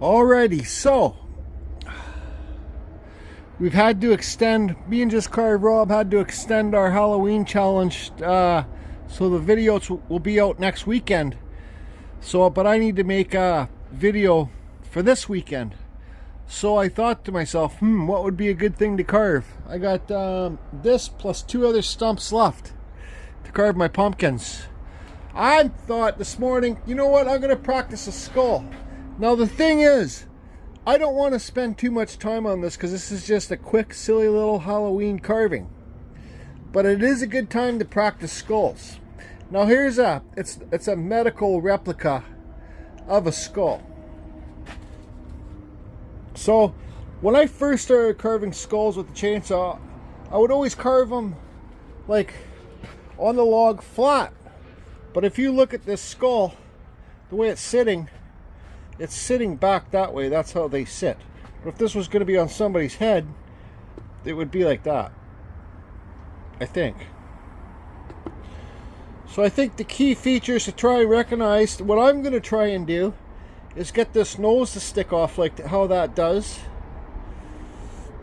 Alrighty, so we've had to extend, me and Just Carve Rob had to extend our Halloween challenge, so the videos will be out next weekend. So, but I need to make a video for this weekend. So I thought to myself, what would be a good thing to carve? I got this plus 2 other stumps left to carve my pumpkins. I thought this morning, you know what, I'm going to practice a skull. Now the thing is, I don't want to spend too much time on this because this is just a quick, silly little Halloween carving. But it is a good time to practice skulls. Now here's it's a medical replica of a skull. So when I first started carving skulls with the chainsaw, I would always carve them like on the log flat. But if you look at this skull, the way it's sitting back that way. That's how they sit. But if this was going to be on somebody's head, it would be like that, I think. So I think the key features to try and recognize, what I'm going to try and do is get this nose to stick off like how that does.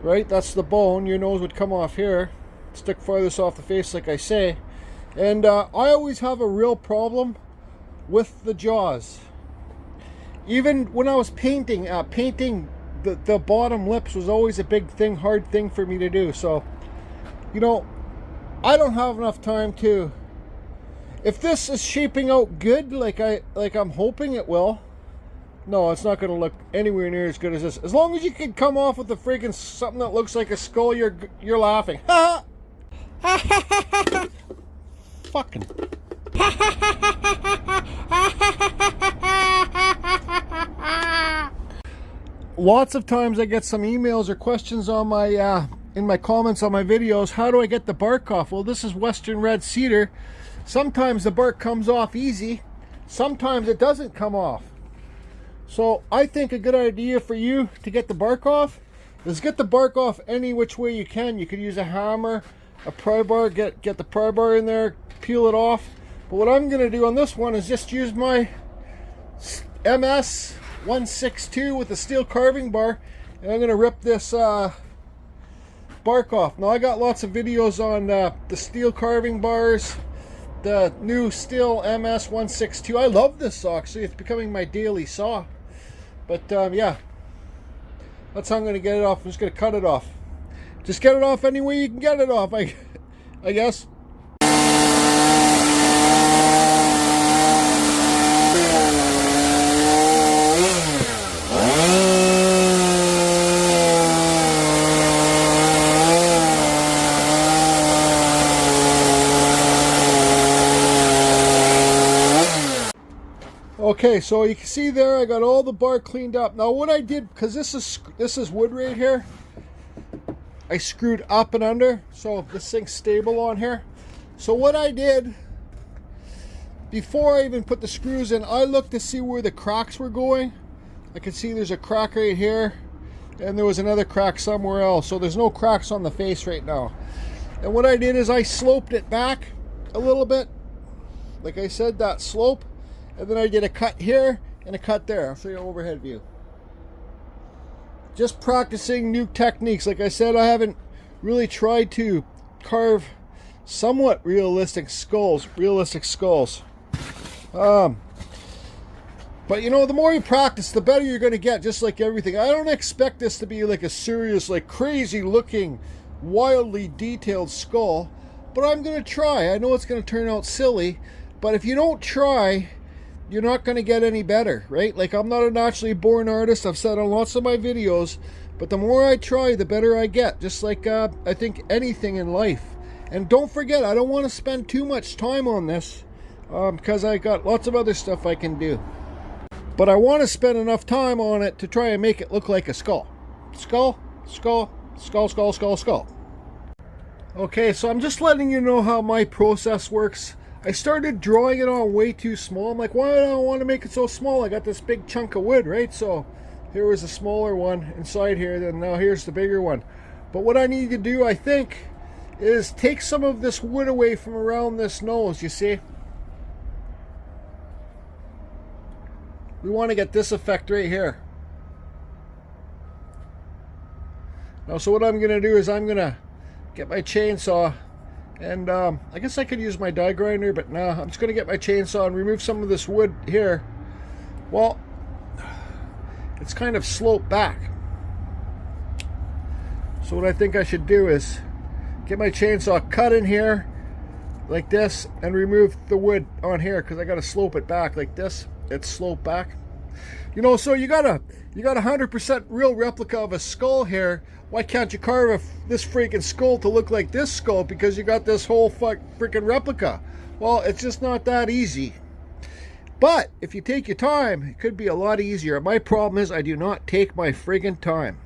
Right, that's the bone. Your nose would come off here, stick farthest off the face like I say. And I always have a real problem with the jaws. Even when I was painting the bottom lips was always a big thing, hard thing for me to do. So, you know, I don't have enough time to, if this is shaping out good like I'm hoping it will, no, it's not going to look anywhere near as good as this. As long as you can come off with a friggin' something that looks like a skull, you're laughing. Ha! Fucking. Lots of times I get some emails or questions on my in my comments on my videos. How do I get the bark off? Well, this is Western red cedar. Sometimes the bark comes off easy, sometimes it doesn't come off. So I think a good idea for you to get the bark off is get the bark off any which way you can. You could use a hammer, a pry bar, get the pry bar in there, peel it off. But what I'm going to do on this one is just use my MS 162 with a steel carving bar, and I'm going to rip this bark off. Now I got lots of videos on the steel carving bars, the new steel MS 162. I love this saw, actually. It's becoming my daily saw. But yeah, that's how I'm going to get it off. I'm just going to cut it off. Just get it off any way you can get it off, I guess. Okay, so you can see there I got all the bark cleaned up. Now what I did, because this is wood right here, I screwed up and under so this thing's stable on here. So what I did, before I even put the screws in, I looked to see where the cracks were going. I can see there's a crack right here, and there was another crack somewhere else. So there's no cracks on the face right now. And what I did is I sloped it back a little bit, like I said, that slope. And then I did a cut here and a cut there. I'll show you an overhead view. Just practicing new techniques. Like I said, I haven't really tried to carve somewhat realistic skulls. But you know, the more you practice, the better you're going to get, just like everything. I don't expect this to be like a serious, like crazy looking, wildly detailed skull. But I'm going to try. I know it's going to turn out silly. But if you don't try, you're not going to get any better, right? Like, I'm not a naturally born artist. I've said on lots of my videos, but the more I try, the better I get. Just like I think anything in life. And don't forget, I don't want to spend too much time on this because I got lots of other stuff I can do. But I want to spend enough time on it to try and make it look like a skull. Skull, skull, skull, skull, skull, skull. Okay, so I'm just letting you know how my process works. I started drawing it on way too small. I'm like, why do I want to make it so small? I got this big chunk of wood, right? So here was a smaller one inside here, then now here's the bigger one. But what I need to do, I think, is take some of this wood away from around this nose, you see? We want to get this effect right here. Now, so what I'm going to do is I'm going to get my chainsaw, and I guess I could use my die grinder, but no, I'm just going to get my chainsaw and remove some of this wood here. Well, it's kind of sloped back. So what I think I should do is get my chainsaw, cut in here like this, and remove the wood on here, because I got to slope it back like this. It's sloped back. You know, so you got a 100% real replica of a skull here. Why can't you carve this freaking skull to look like this skull? Because you got this whole freaking replica. Well, it's just not that easy. But if you take your time, it could be a lot easier. My problem is I do not take my friggin' time.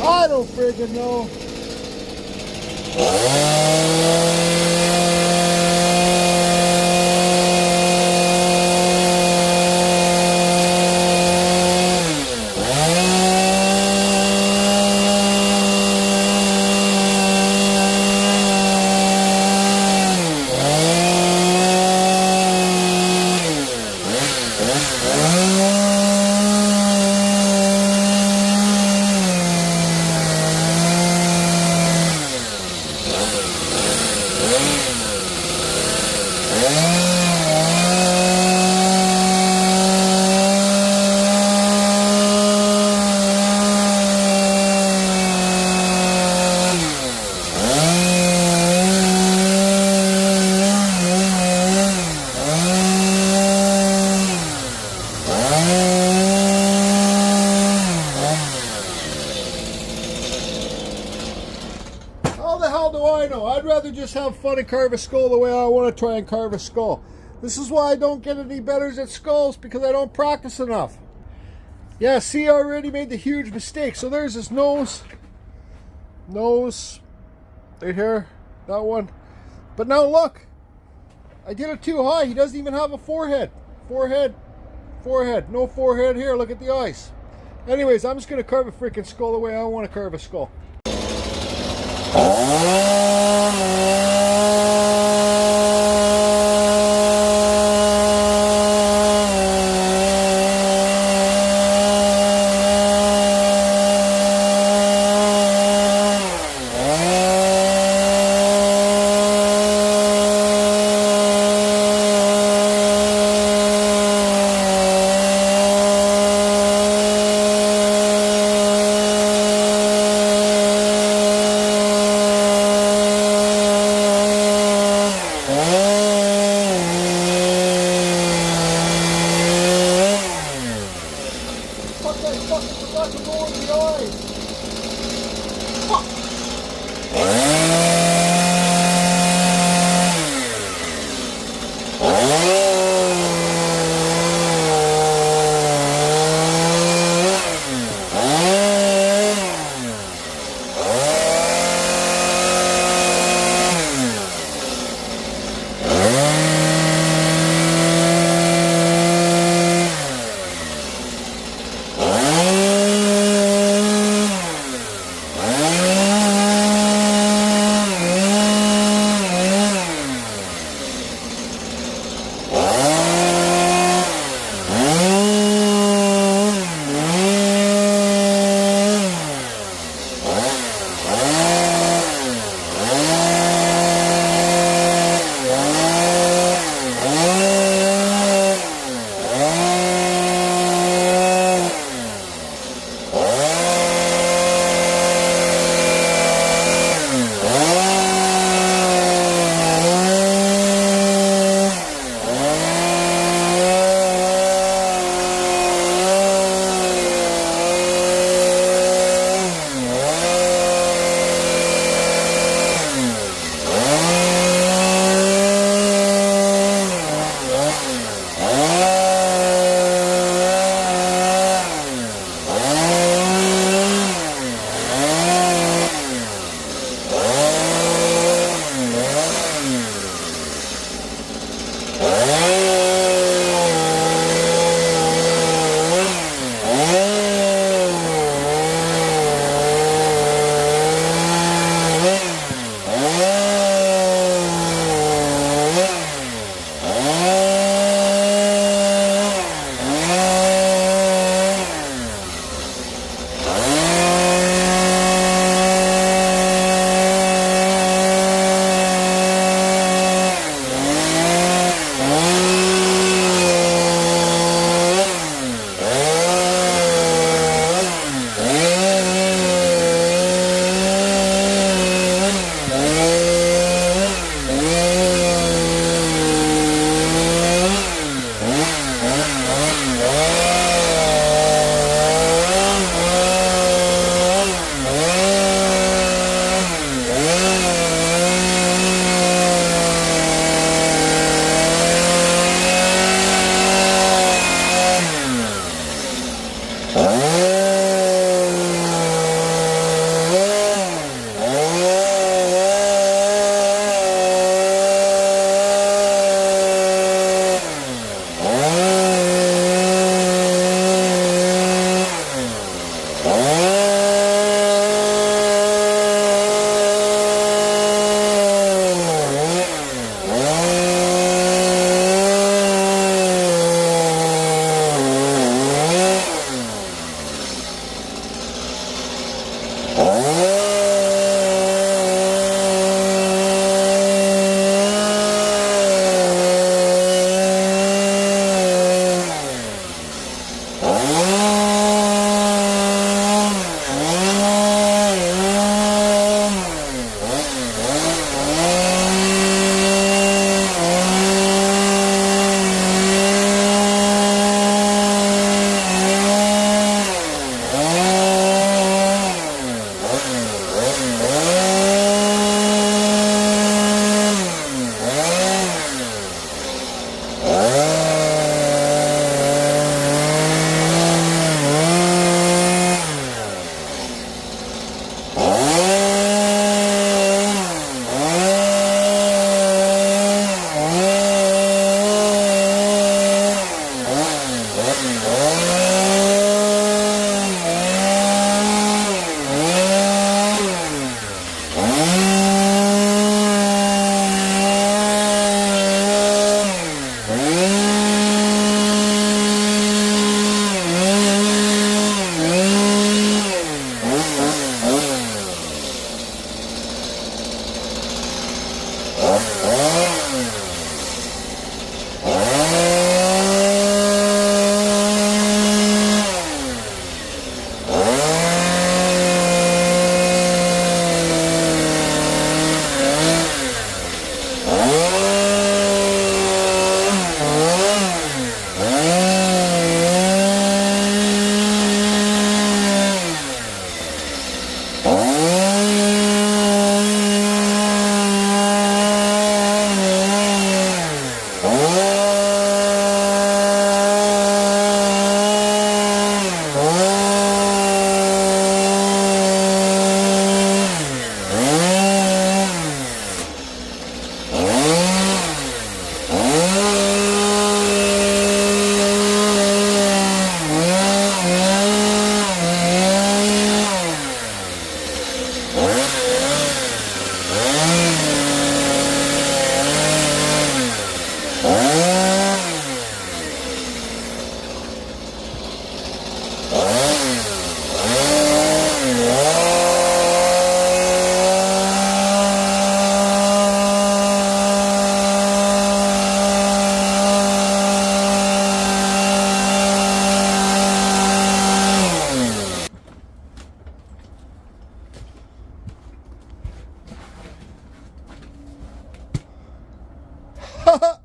I don't friggin' know. How the hell do I know? I'd rather just have fun and carve a skull the way I want to try and carve a skull. This is why I don't get any better at skulls, because I don't practice enough. Yeah, see, I already made the huge mistake. So there's his nose. Nose. Right here. That one. But now look. I did it too high. He doesn't even have a forehead. Forehead. Forehead. No forehead here. Look at the eyes. Anyways, I'm just going to carve a freaking skull the way I want to carve a skull.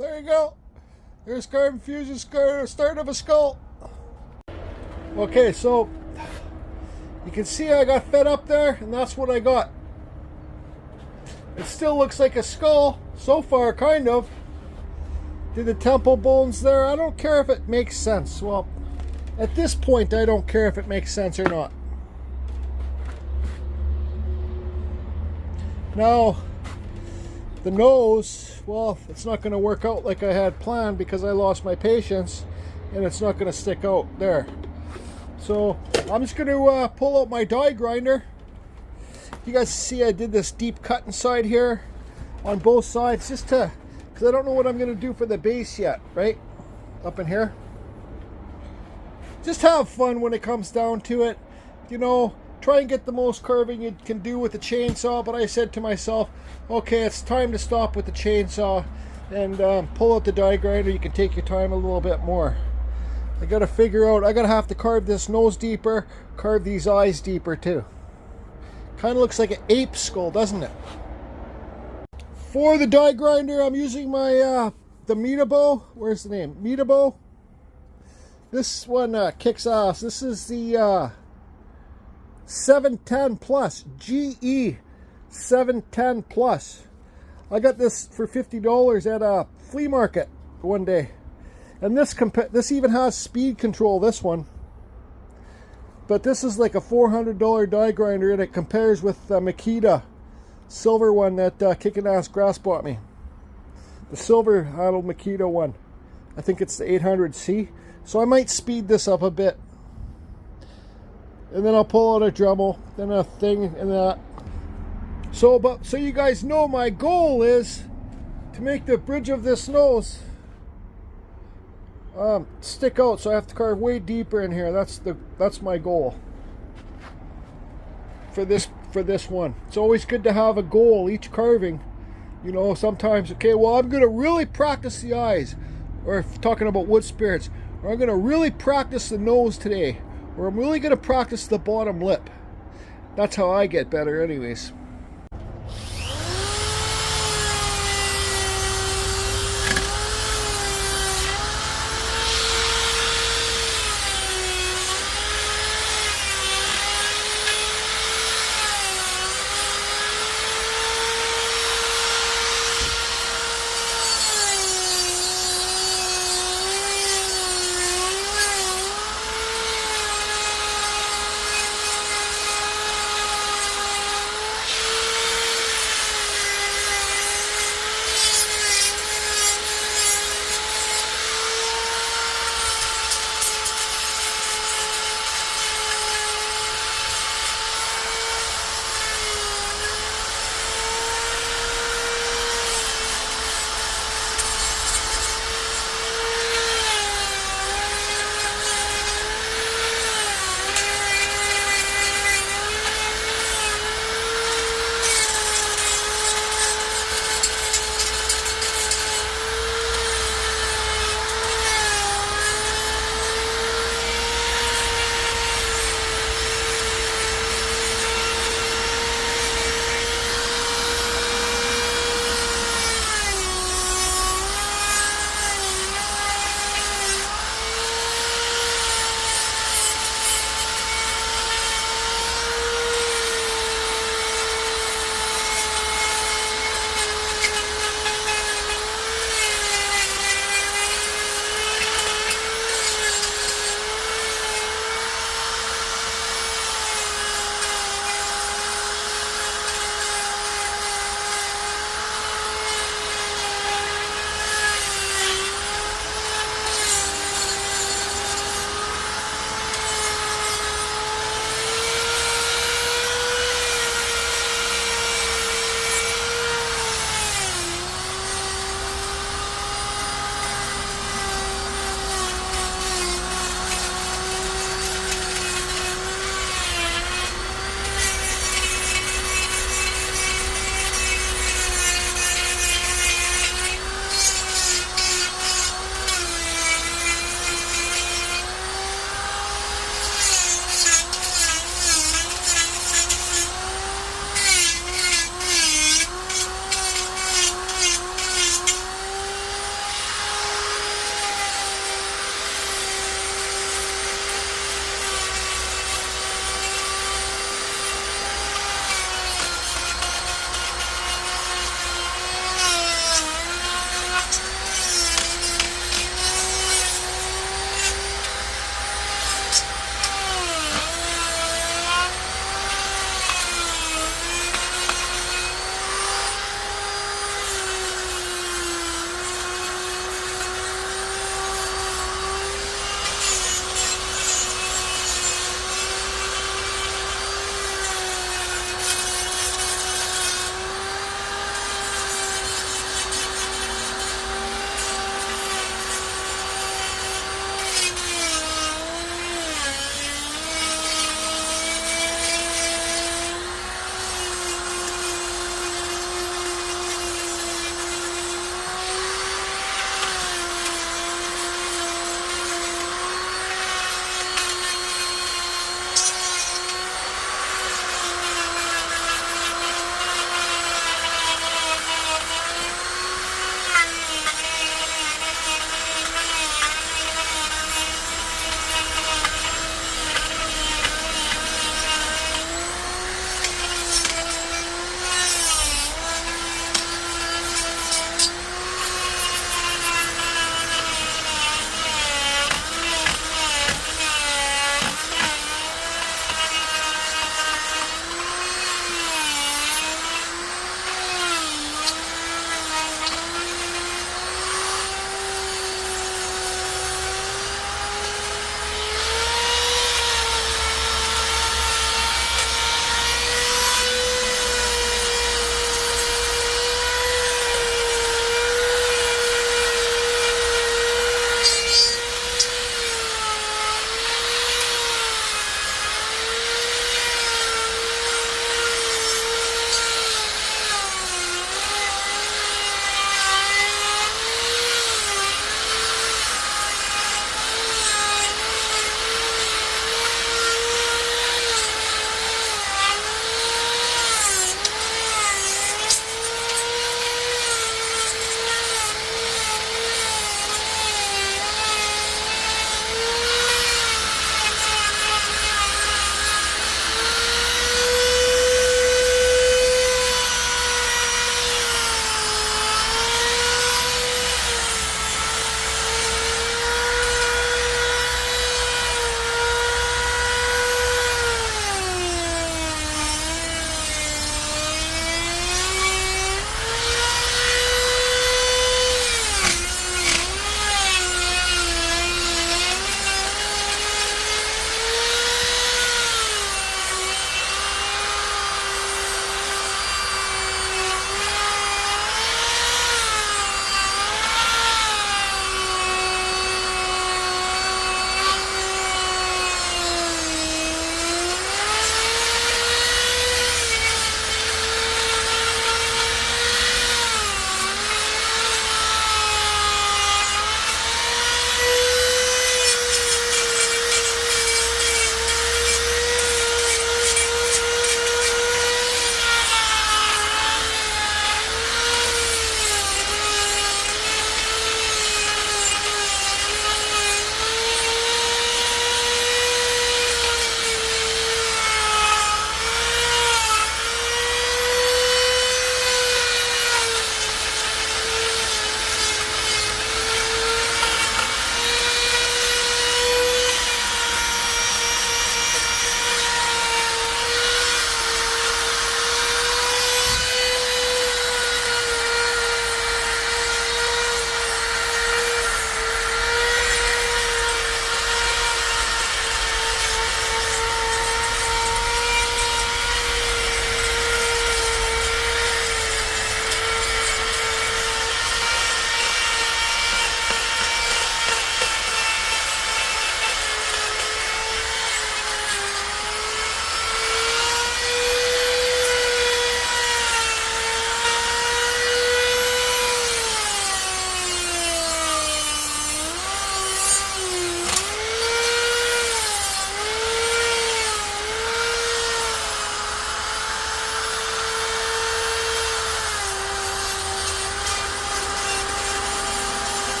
there you go. There's Carbon Fusion's start of a skull. Okay, so you can see I got fed up there, and that's what I got. It still looks like a skull so far, kind of. Did the temple bones there. I don't care if it makes sense. Well, at this point, I don't care if it makes sense or not. Now, the nose, well, it's not going to work out like I had planned because I lost my patience, and it's not going to stick out there. So I'm just going to pull out my die grinder. You guys see I did this deep cut inside here on both sides just to, because I don't know what I'm going to do for the base yet, right? Up in here. Just have fun when it comes down to it. You know, try and get the most curving you can do with the chainsaw, but I said to myself, okay, it's time to stop with the chainsaw and pull out the die grinder. You can take your time a little bit more. I gotta figure out, I gotta have to carve this nose deeper, carve these eyes deeper too. Kind of looks like an ape skull, doesn't it? For the die grinder, I'm using my the Metabo. Where's the name? Metabo. This one kicks ass. This is the 710 Plus, GE 710 Plus. I got this for $50 at a flea market one day. And this even has speed control, this one. But this is like a $400 die grinder, and it compares with the Makita silver one that Kickin' Ass Grass bought me. The silver handled Makita one. I think it's the 800C. So I might speed this up a bit. And then I'll pull out a Dremel, then a thing, and that. So you guys know my goal is to make the bridge of this nose stick out, so I have to carve way deeper in here. That's my goal for this one. It's always good to have a goal each carving. You know, sometimes, okay, well, I'm gonna really practice the eyes, or if talking about wood spirits, or I'm gonna really practice the nose today, or I'm really gonna practice the bottom lip. That's how I get better anyways.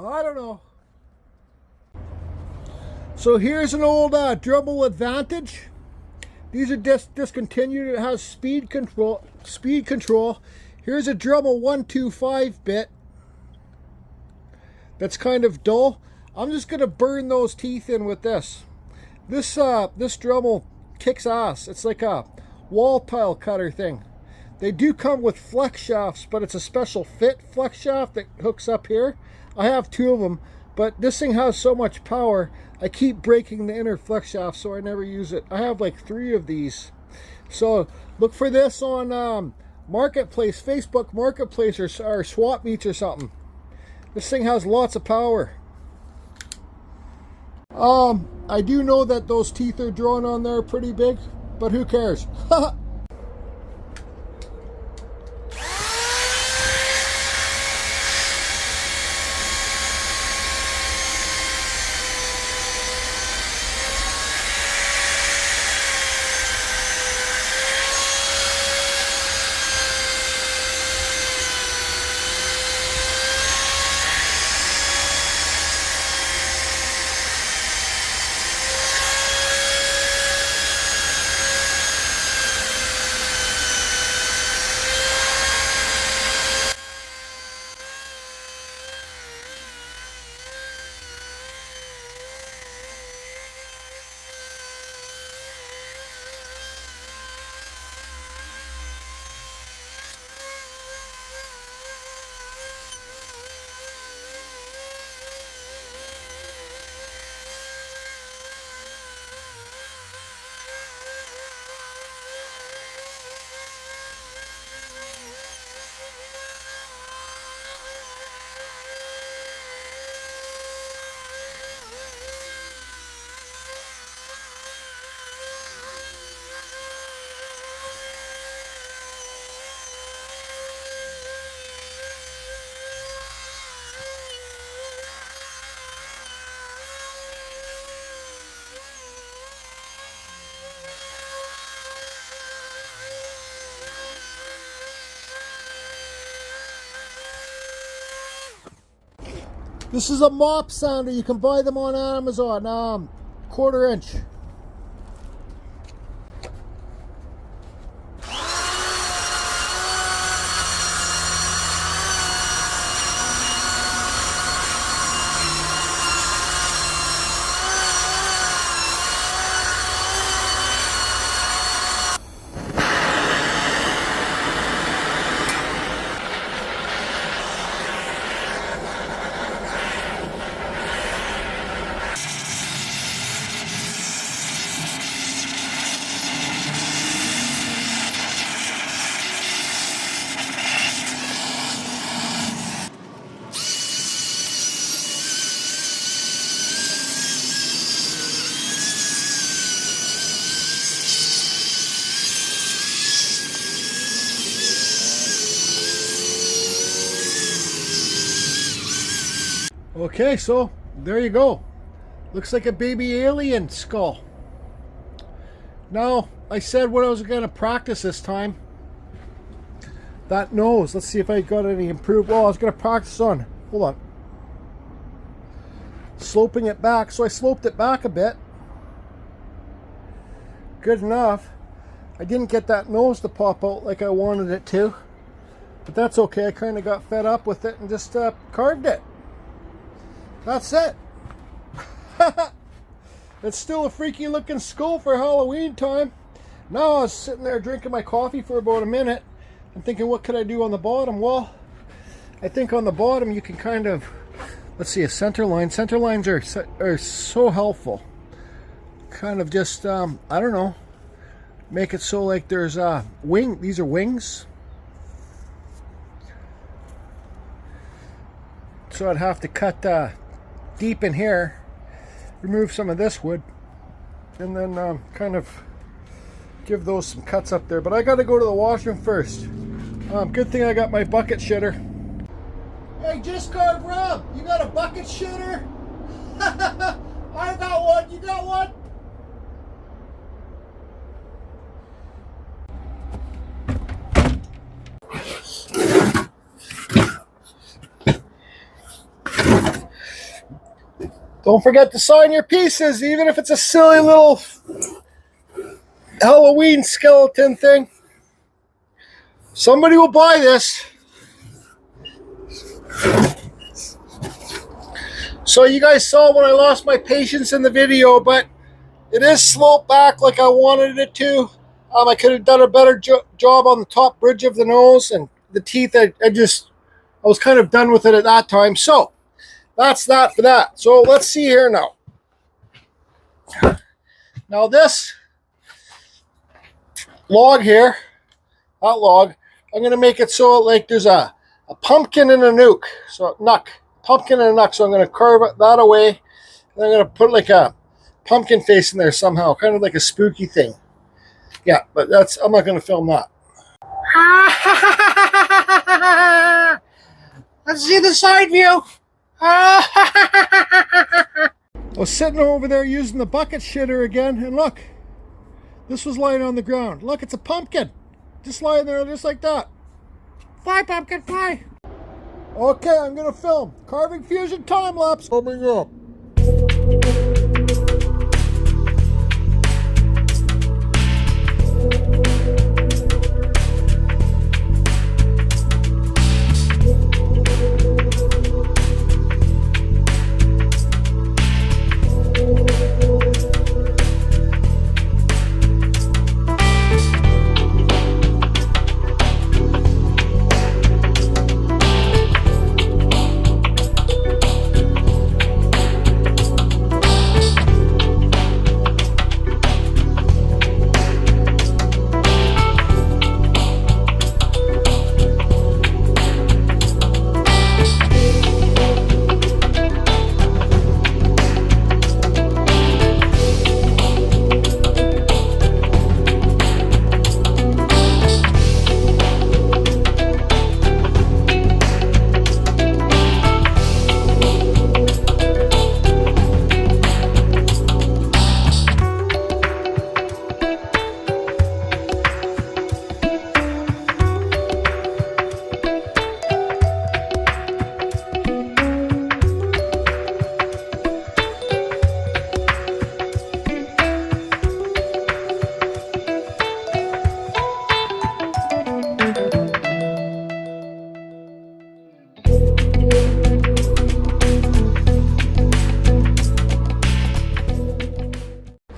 I don't know. So here's an old Dremel Advantage. These are discontinued. It has speed control. Here's a Dremel 125 bit. That's kind of dull. I'm just gonna burn those teeth in with this. This Dremel kicks ass. It's like a wall tile cutter thing. They do come with flex shafts, but it's a special fit flex shaft that hooks up here. I have 2 of them, but this thing has so much power, I keep breaking the inner flex shaft, so I never use it. I have like 3 of these. So look for this on Marketplace, Facebook Marketplace, or Swap Meets or something. This thing has lots of power. I do know that those teeth are drawn on there pretty big, but who cares? This is a mop sander. You can buy them on Amazon. 1/4 inch. Okay, so there you go. Looks like a baby alien skull. Now, I said what I was going to practice this time. That nose. Let's see if I got any improved. Well, I was going to practice on. Hold on. Sloping it back. So I sloped it back a bit. Good enough. I didn't get that nose to pop out like I wanted it to. But that's okay. I kind of got fed up with it and just carved it. That's it. It's still a freaky looking skull for Halloween time. Now I was sitting there drinking my coffee for about a minute and thinking, what could I do on the bottom? Well, I think on the bottom you can kind of, let's see, a center line. Center lines are so helpful. Kind of just, I don't know, make it so like there's a wing. These are wings. So I'd have to cut deep in here, remove some of this wood, and then kind of give those some cuts up there. But I got to go to the washroom first. Good thing I got my bucket shitter. Hey, just carved Rob, you got a bucket shitter? I got one. You got one? Don't forget to sign your pieces, even if it's a silly little Halloween skeleton thing. Somebody will buy this. So you guys saw when I lost my patience in the video, but it is sloped back like I wanted it to. I could have done a better job on the top bridge of the nose and the teeth. I was kind of done with it at that time. So that's that for that. So let's see here now. Now this log here, that log, I'm going to make it so like there's a pumpkin and a nuke. So pumpkin and a nuke. So I'm going to carve that away. And I'm going to put like a pumpkin face in there somehow, kind of like a spooky thing. Yeah, but I'm not going to film that. Let's see the side view. I was sitting over there using the bucket shitter again, and look, this was lying on the ground. Look, it's a pumpkin, just lying there, just like that. Fly, pumpkin, fly. Okay, I'm going to film Carving Fusion time lapse coming up.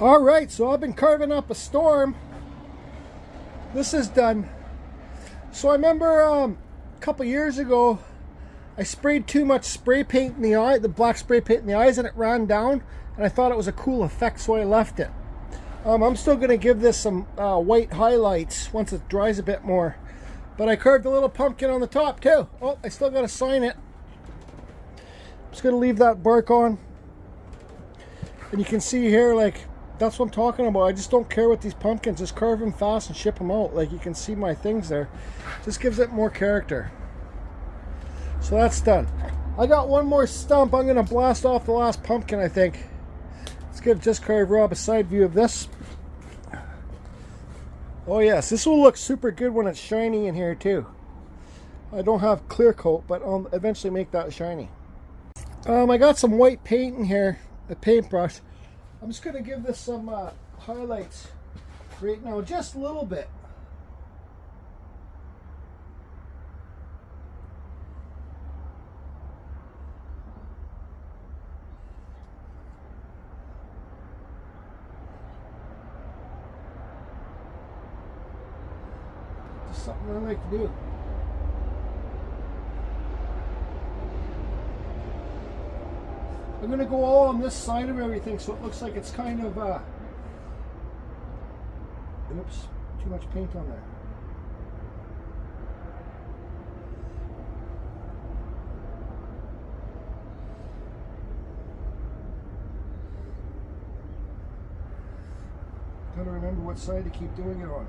Alright, so I've been carving up a storm. This is done. So I remember a couple years ago, I sprayed too much spray paint in the eye, the black spray paint in the eyes, and it ran down, and I thought it was a cool effect, so I left it. I'm still going to give this some white highlights once it dries a bit more. But I carved a little pumpkin on the top too. Oh, I still got to sign it. I'm just going to leave that bark on. And you can see here, like, that's what I'm talking about. I just don't care with these pumpkins. Just carve them fast and ship them out. Like, you can see my things there. Just gives it more character. So that's done. I got one more stump. I'm going to blast off the last pumpkin, I think. Let's give Just Carve Rob a side view of this. Oh yes, this will look super good when it's shiny in here too. I don't have clear coat, but I'll eventually make that shiny. I got some white paint in here, a paintbrush. I'm just going to give this some highlights right now, just a little bit. Just something I like to do. I'm going to go all on this side of everything so it looks like it's kind of, oops, too much paint on there. Got to remember what side to keep doing it on.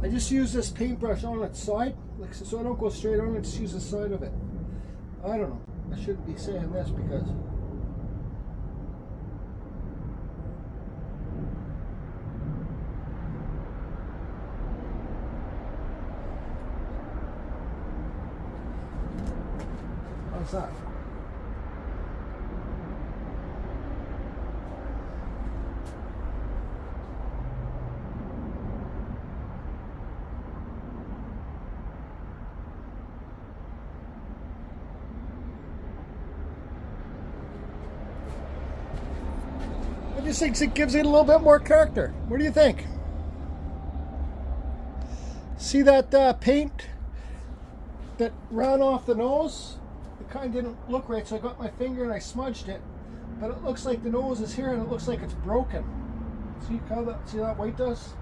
I just use this paintbrush on its side, like so I don't go straight on it, just use the side of it. I don't know. I shouldn't be saying this because that? I just think it gives it a little bit more character. What do you think? See that paint that ran off the nose? It kind of didn't look right, so I got my finger and I smudged it. But it looks like the nose is here and it looks like it's broken. See how that white does?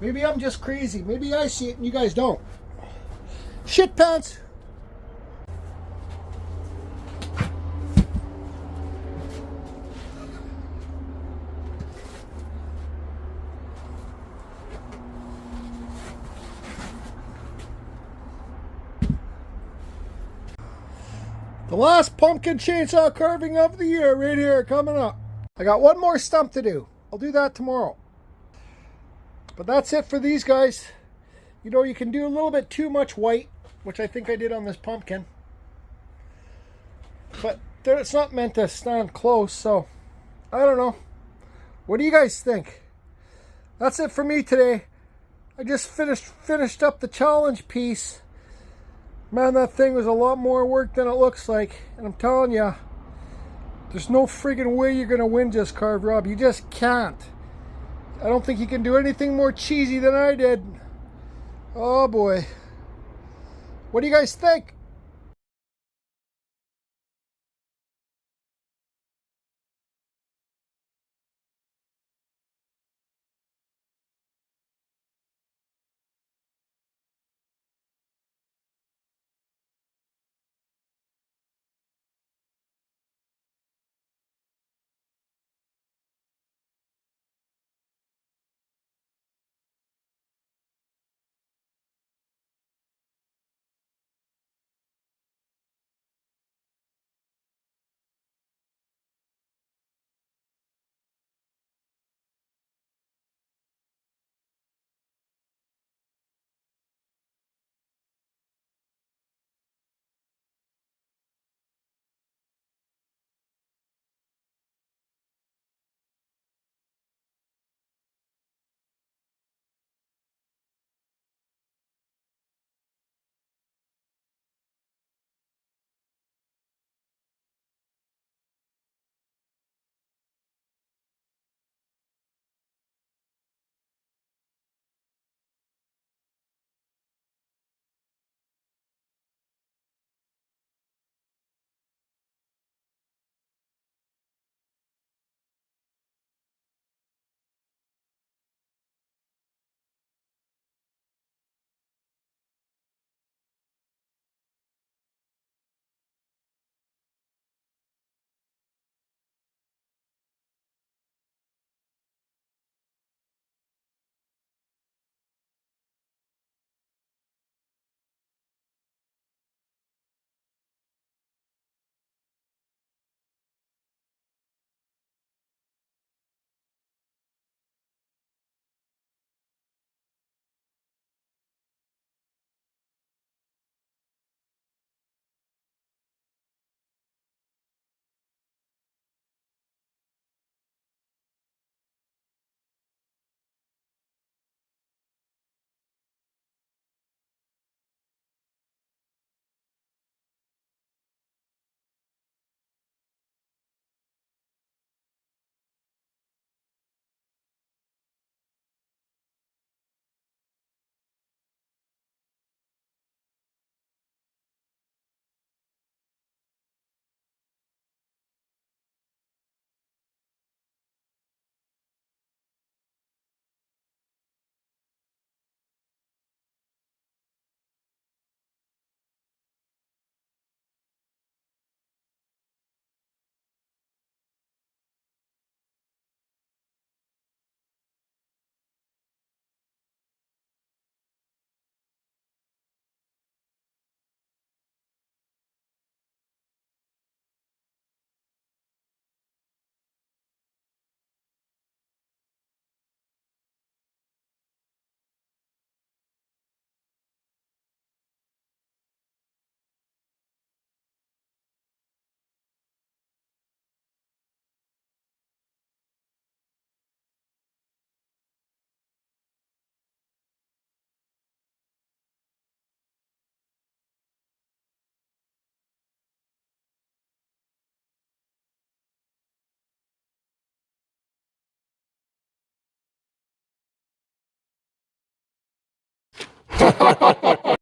Maybe I'm just crazy. Maybe I see it and you guys don't. Shit pants! The last pumpkin chainsaw carving of the year right here coming up. I got one more stump to do. I'll do that tomorrow. But that's it for these guys. You know, you can do a little bit too much white, which I think I did on this pumpkin. But it's not meant to stand close, so I don't know. What do you guys think? That's it for me today. I just finished up the challenge piece. Man, that thing was a lot more work than it looks like. And I'm telling you, there's no friggin' way you're going to win just carved Rob. You just can't. I don't think you can do anything more cheesy than I did. Oh boy. What do you guys think?